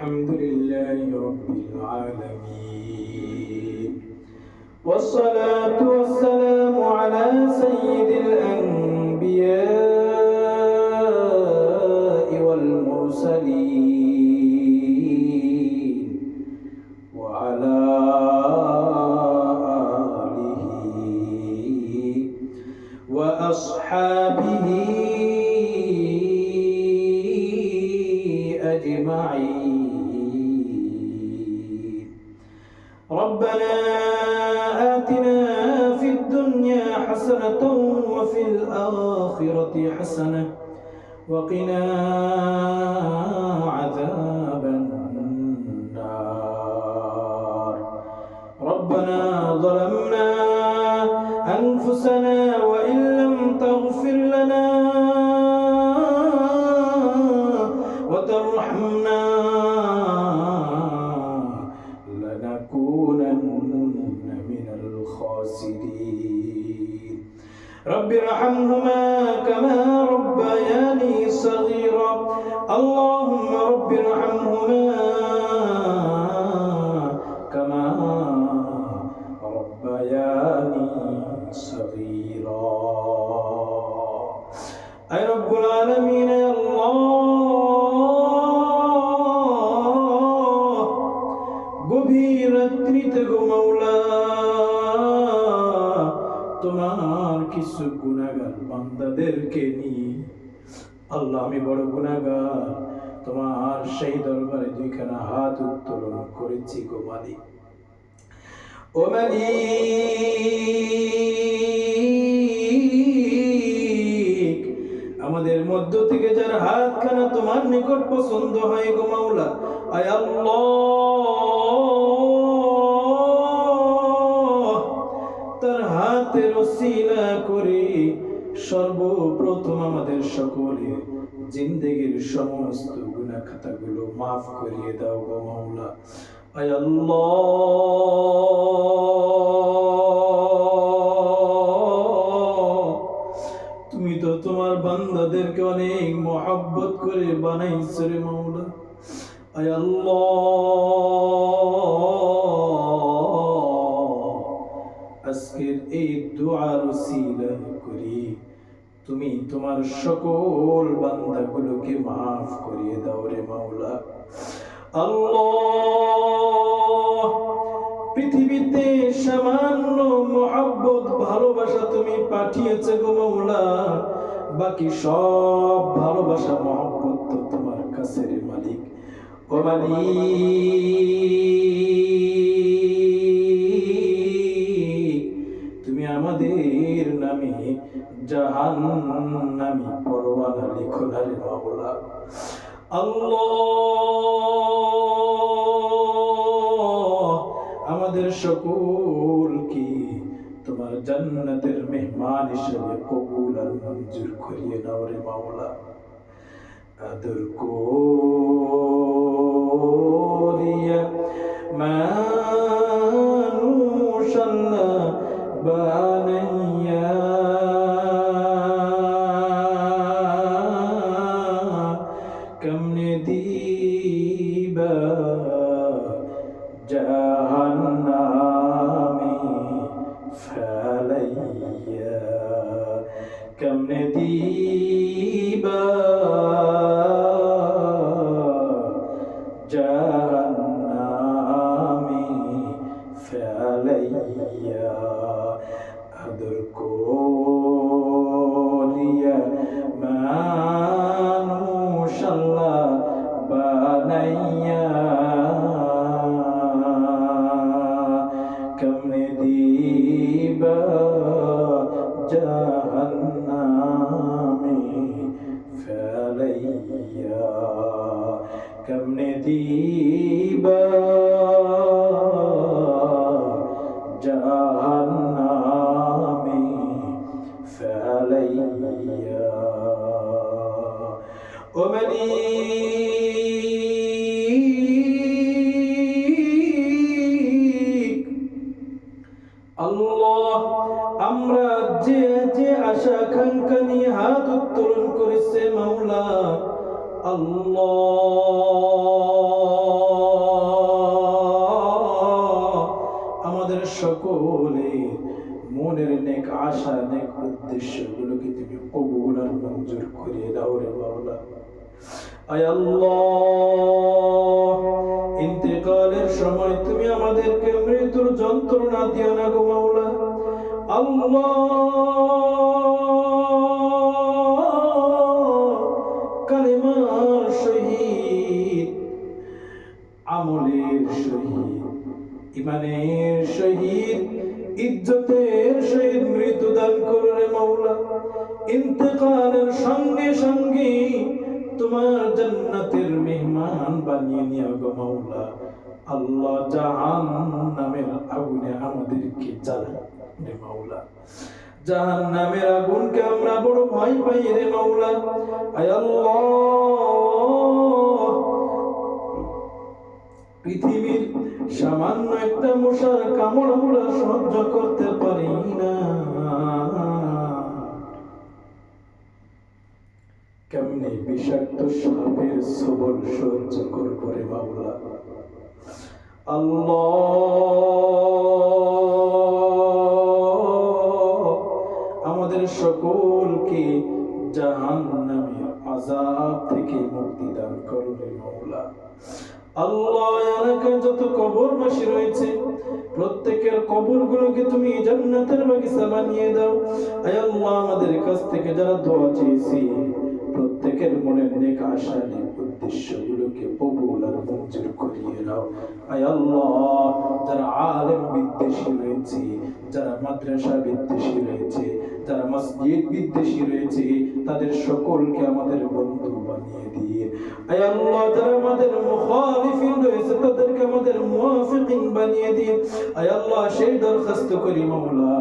الحمد لله رب العالمين، والصلاة والسلام على سيد الأنبياء والمرسلين وعلى آله وأصحابه أجمعين. ربنا آتنا في الدنيا حسنة وفي الآخرة حسنة وقنا عذاب النار. ربنا ظلمنا أنفسنا وإن لم تغفر لنا وترحمنا لنكونن من الخاسرين. رب ارحمهما كما ربياني صغيرا. اللهم رب ارحمهما كما ربياني صغيرا. أي رب العالمين يا الله، গভীর রাত্রিতে গো মাওলা, তোমার কিছু গুনাহগার বান্দাদেরকে নিয়ে আল্লাহ আমি বড় গুনাহগার, তোমার সেই দরবারে দুইখানা হাত উত্তোলন করেছি গো মালিক। ও মালিক, আমাদের মধ্য থেকে যার হাতখানা তোমার নিকট পছন্দ হয় গো মাওলা, আয় আল্লাহ, তার হাতের ওসিলা করে সর্বপ্রথম আমাদের সকলের জিন্দেগির সমস্ত গুনাহ খাতাগুলো মাফ করিয়ে দাও গো মাওলা। আয় আল্লাহ, তুমি তো তোমার বান্দাদেরকে অনেক মহব্বত করে বানাইছো রে মাওলা। আয় আল্লাহ, আজকের এই দুআর ওসিলা করি তুমি তোমার সকল বান্দাগুলোকে মাফ করিয়ে দাও রে মাওলা। আল্লাহ, পৃথিবীতে সামান্য মহব্বত ভালোবাসা তুমি পাঠিয়েছে গো মাওলা, বাকি সব ভালোবাসা মহব্বত তো তোমার কাছে রে মালিক। ও মালিক, তুমি আমাদের নামে জাহান্নামী পরওয়ানা লিখো না রে মাওলা। আল্লাহ, আমাদের সকলকে তোমার জান্নাতের মেহমান হিসেবে কবুল আর মঞ্জুর করিয়ে নাও রে মাওলা। আদর করিয়া মানুষ আল্লাহ বানাইয়া, কেমনে দিবা জাহান্নামে ফেলাইয়া, কেমনে দিবা জাহান্নামে ফেলাইয়া। আদর করিয়া মানুষ আল্লাহ বানাইয়া, কেমনে দিবা জাহান্নামে ফেলাইয়া, কেমনে দিবা জাহান্নামে ফেলাইয়া। ও মালিক, আল্লাহ, আমরা যে যে আশা আকাঙ্ক্ষা নিয়ে হাত উত্তোলন করেছে মাওলা, আল্লাহ সকলে মনের নেক আশা নেক উদ্দেশ্যগুলোকে তুমি কবুল আর মঞ্জুর করে দাও রে মাওলা। আয় আল্লাহ, ইন্তেকালের সময় তুমি আমাদেরকে মৃত্যুর যন্ত্রণা দিও না গো মাওলা। আল্লাহ, কালিমার শহীদ, আমলের শহীদ, ইমানের শহীদ, ইজ্জতের শহীদ মৃত্যু দান করো রে মাওলা। ইন্তেকালের সঙ্গে সঙ্গে তোমার জান্নাতের মেহমান বানিয়ে নিও গো মাওলা। আল্লাহ, জাহান্নামের আগুনে আমাদেরকে জ্বালাও রে মাওলা। জাহান্নামের আগুনকে আমরা বড় ভয় পাই রে মাওলা। আয় আল্লাহ, পৃথিবীর সামান্য একটা মশার কামড় আমরা সহ্য করতে পারি না, কেমনে বিষাক্ত সাপের সবল সহ্য করবো রে মাওলা। আল্লাহ, আমাদের সকলকে জাহান্নামের আযাব থেকে মুক্তি দান করো রে মাওলা। আল্লাহ, এলাকায় যত কবরবাসী রয়েছে প্রত্যেকের কবরগুলোকে তুমি জান্নাতের বাগিচা বানিয়ে দাও। আয় আল্লাহ, আমাদের কাছ থেকে যারা দোয়া চেয়েছি প্রত্যেকের মনের নেক আশা নেক উদ্দেশ্যগুলোকে কবুল আর মঞ্জুর করিয়ে দাও। আয় আল্লাহ, যারা আলেম বিদ্বেষী রয়েছে, যারা মাদ্রাসা বিদ্বেষী রয়েছে, যারা মসজিদ বিদ্বেষী রয়েছে, তাদের সকলকে আমাদের বন্ধু বানিয়ে দিয়ে আয় আল্লাহ, যারা আমাদের মুখালিফিন রয়েছে তাদেরকে আমাদের মুওয়াফিকিন বানিয়ে দিয়ে আয় আল্লাহ, সেই দরখাস্ত করি মাওলা,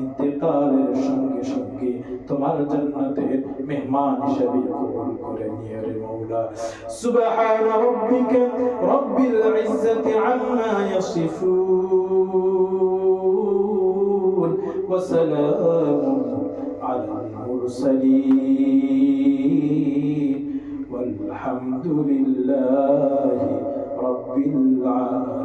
ইন্তেকালের সঙ্গে সঙ্গে তোমার জান্নাতের মেহমান হিসেবে কবুল করে নিয়ে রে মাওলা। সুবহান রাব্বিকা রাব্বিল ইজ্জাতি আম্মা ইয়াসিফুন ওয়া সালামুন আলাল মুরসালিন والحمد لله رب العالمين।